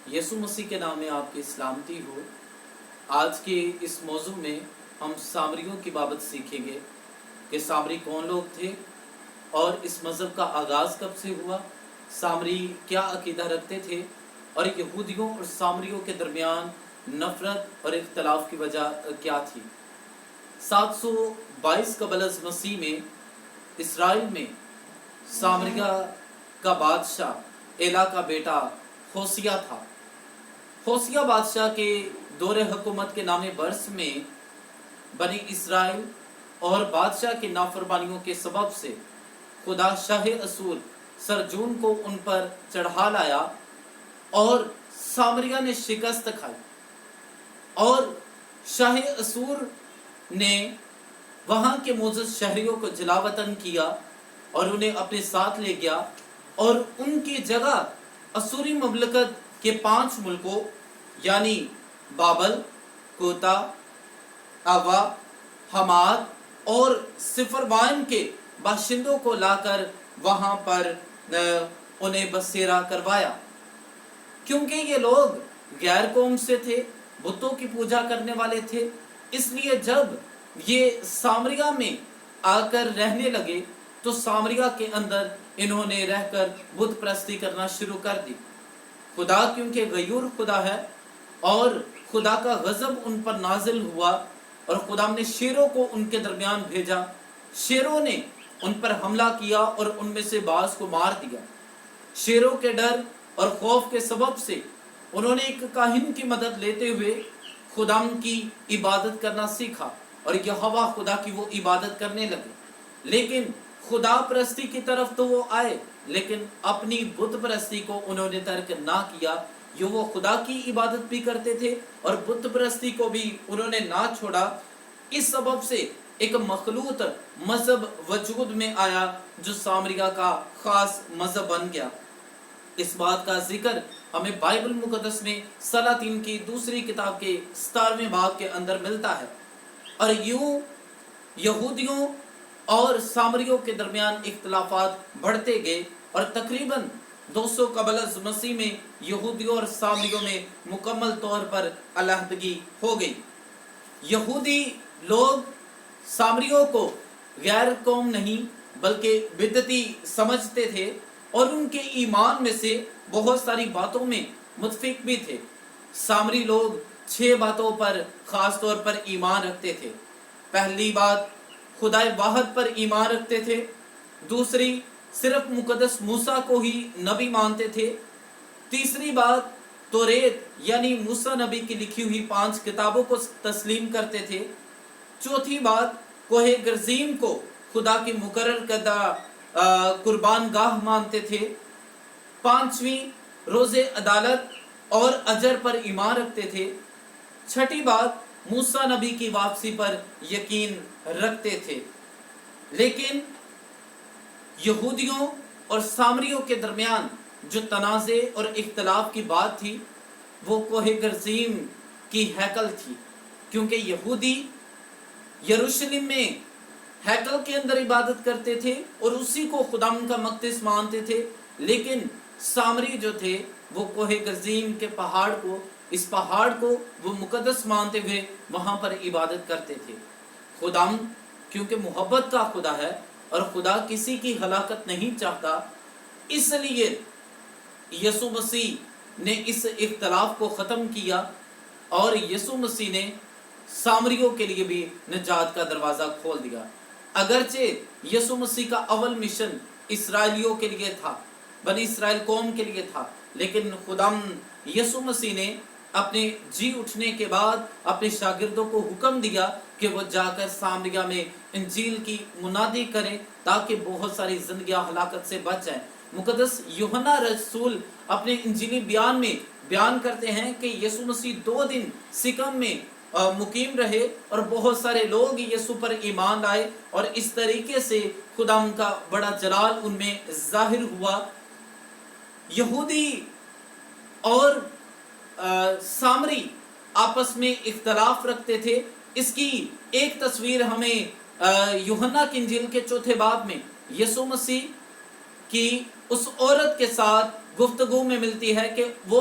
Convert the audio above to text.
یسوع مسیح کے نام میں آپ کی سلامتی ہو۔ آج کے اس موضوع میں ہم سامریوں کی بابت سیکھیں گے کہ سامری کون لوگ تھے اور اس مذہب کا آغاز کب سے ہوا، سامری کیا عقیدہ رکھتے تھے اور یہودیوں اور سامریوں کے درمیان نفرت اور اختلاف کی وجہ کیا تھی۔ 722 قبل از مسیح میں اسرائیل میں سامریہ کا بادشاہ ایلا کا بیٹا ہوسیہ تھا۔ ہوسیہ بادشاہ کے دور حکومت کے نام برس میں بنی اسرائیل اور بادشاہ کی نافرمانیوں کے سبب سے خدا شاہ اسور سرجون کو ان پر چڑھا لایا اور سامریہ نے شکست کھائی، اور شاہ اسور نے وہاں کے معزز شہریوں کو جلا وطن کیا اور انہیں اپنے ساتھ لے گیا، اور ان کی جگہ اسوری مملکت کے 5 ملکوں یعنی بابل، کوتا، آوا، حماد اور سفروائم کے باشندوں کو لا کر وہاں پر انہیں بسیرا کروایا۔ کیونکہ یہ لوگ غیر قوم سے تھے، بتوں کی پوجا کرنے والے تھے، اس لیے جب یہ سامریہ میں آ کر رہنے لگے تو سامریہ کے اندر انہوں نے رہ کر بت پرستی کرنا شروع کر دی۔ خدا کیونکہ غیور خدا ہے اور خدا کا غضب ان پر نازل ہوا، اور خدا نے شیروں کو ان کے درمیان بھیجا۔ شیروں نے ان پر حملہ کیا اور ان میں سے بعض کو مار دیا۔ شیروں کے ڈر اور خوف کے سبب سے انہوں نے ایک کاہن کی مدد لیتے ہوئے خدا کی عبادت کرنا سیکھا، اور یہوہ خدا کی وہ عبادت کرنے لگے۔ لیکن خدا پرستی کی طرف تو وہ آئے، لیکن اپنی بت پرستی کو انہوں نے ترک نہ کیا۔ وہ خدا کی عبادت بھی کرتے تھے اور بت پرستی کو بھی انہوں نے نہ چھوڑا۔ اس سبب سے ایک مخلوط مذہب وجود میں آیا جو سامریہ کا خاص مذہب بن گیا۔ اس بات کا ذکر ہمیں بائبل مقدس میں سلاطین کی دوسری کتاب کے 17ویں باب کے اندر ملتا ہے، اور یوں یہودیوں اور سامریوں کے درمیان اختلافات بڑھتے گئے، اور تقریباً 200 قبل از مسیح میں یہودیوں اور سامریوں میں مکمل طور پر علیحدگی ہو گئی۔ یہودی لوگ سامریوں کو غیر قوم نہیں بلکہ بدعتی سمجھتے تھے، اور ان کے ایمان میں سے بہت ساری باتوں میں متفق بھی تھے۔ سامری لوگ 6 باتوں پر خاص طور پر ایمان رکھتے تھے۔ پہلی بات، خدا واحد پر ایمان رکھتے تھے۔ دوسری، صرف مقدس موسیٰ کو ہی نبی مانتے تھے۔ تیسری بات، توریت یعنی موسیٰ نبی کی لکھی ہوئی 5 کتابوں کو تسلیم کرتے تھے۔ چوتھی بات، کوہ گرزیم کو خدا کی مقرر کردہ قربان گاہ مانتے تھے۔ 5ویں، روز عدالت اور اجر پر ایمان رکھتے تھے۔ 6ٹھی بات، موسیٰ نبی کی واپسی پر یقین رکھتے تھے۔ لیکن یہودیوں اور سامریوں کے درمیان جو تنازع اور اختلاف کی بات تھی وہ کوہ گرزیم کی ہیکل تھی، کیونکہ یہودی یروشلم میں ہیکل کے اندر عبادت کرتے تھے اور اسی کو خدا کا مقدس مانتے تھے، لیکن سامری جو تھے وہ کوہ گرزیم کے پہاڑ کو، اس پہاڑ کو وہ مقدس مانتے ہوئے وہاں پر عبادت کرتے تھے۔ خدا کیونکہ محبت کا خدا ہے اور خدا کسی کی ہلاکت نہیں چاہتا، اس لیے یسوع مسیح نے اس اختلاف کو ختم کیا، اور یسوع مسیح نے سامریوں کے لیے بھی نجات کا دروازہ کھول دیا۔ اگرچہ یسوع مسیح کا اول مشن اسرائیلیوں کے لیے تھا، بنی اسرائیل قوم کے لیے تھا، لیکن خدا یسوع مسیح نے اپنے جی اٹھنے کے بعد اپنے شاگردوں کو حکم دیا کہ وہ جا کر سامریہ میں انجیل کی منادی کریں تاکہ بہت ساری زندگیاں ہلاکت سے بچ جائیں۔ مقدس یوحنا رسول اپنے انجیلی بیان میں بیان کرتے ہیں کہ یسوع مسیح 2 دن سکم میں مقیم رہے اور بہت سارے لوگ یسوع پر ایمان لائے، اور اس طریقے سے خدا ان کا بڑا جلال ان میں ظاہر ہوا۔ یہودی اور سامری آپس میں اختلاف رکھتے تھے۔ اس کی ایک تصویر ہمیں یوحنا کی انجیل کے 4 باب میں یسوع مسیح کی اس عورت کے ساتھ گفتگو میں ملتی ہے کہ وہ